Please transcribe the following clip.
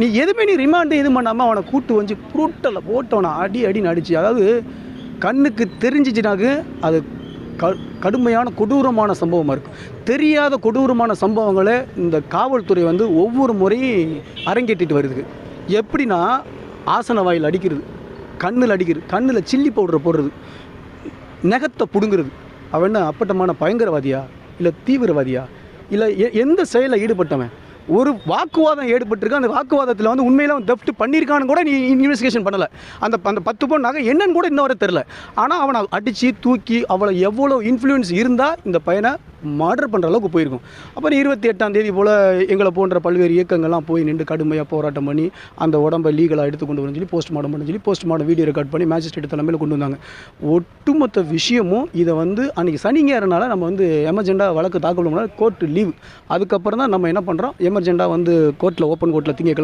நீ எதுவுமே நீ ரிமாண்டு எதுவும் பண்ணாமல் அவனை கூட்டு வந்து புரூட்டலை போட்டு அவனை அடின்னு அடிச்சு, அதாவது கண்ணுக்கு தெரிஞ்சிச்சுனாக்கு அது கடுமையான கொடூரமான சம்பவமாக இருக்கும். தெரியாத கொடூரமான சம்பவங்களை இந்த காவல்துறை வந்து ஒவ்வொரு முறையும் அரங்கேற்றிட்டு வருது. எப்படின்னா, ஆசன வாயில் அடிக்கிறது, கண்ணில் அடிக்கிறது, கண்ணில் சில்லி பவுடரை போடுறது, நகத்தை பிடுங்கிறது. அவன் என்ன அப்பட்டமான பயங்கரவாதியா, இல்லை தீவிரவாதியா, இல்லை எந்த செயலில் ஈடுபட்டவன்? ஒரு வாக்குவாதம் ஏற்பட்டிருக்கு, அந்த வாக்குவாதத்தில் வந்து உண்மையில அவன் தெஃப்ட் பண்ணியிருக்கான்னு கூட நீ இன்வெஸ்டிகேஷன் பண்ணலை. அந்த 10 பவுன் நகை என்னன்னு கூட இன்ன வரை தெரில. ஆனால் அவனை அடித்து தூக்கி அவளை எவ்வளோ இன்ஃப்ளூயன்ஸ் இருந்தால் இந்த பையனை மர்டர் பண்ணுற அளவுக்கு போயிருக்கும். அப்புறம் 28ஆம் தேதி போல் எங்களை போன்ற பல்வேறு இயக்கங்கள்லாம் போய் நின்று கடுமையாக போராட்டம் பண்ணி அந்த உடம்பை லீகலாக எடுத்து கொண்டு வரணும்னு சொல்லி போஸ்ட்மார்ட்டம் பண்ண சொல்லி போஸ்ட்மார்ட்டம் வீடியோ ரெக்கார்ட் பண்ணி மேஜிஸ்ட்ரேட் தலைமையில் கொண்டு வந்தாங்க. ஒட்டுமொத்த விஷயமும் இதை வந்து அன்றைக்கி சனிஞாயிறுனால நம்ம வந்து எமர்ஜெண்டாக வழக்கு தாக்கல் பண்ணால் கோர்ட்டு லீவ். அதுக்கப்புறம் தான் நம்ம என்ன பண்ணுறோம், எமர்ஜெண்டாக வந்து கோர்ட்டில் ஓப்பன் கோர்ட்டில் திங்கக்கிழமை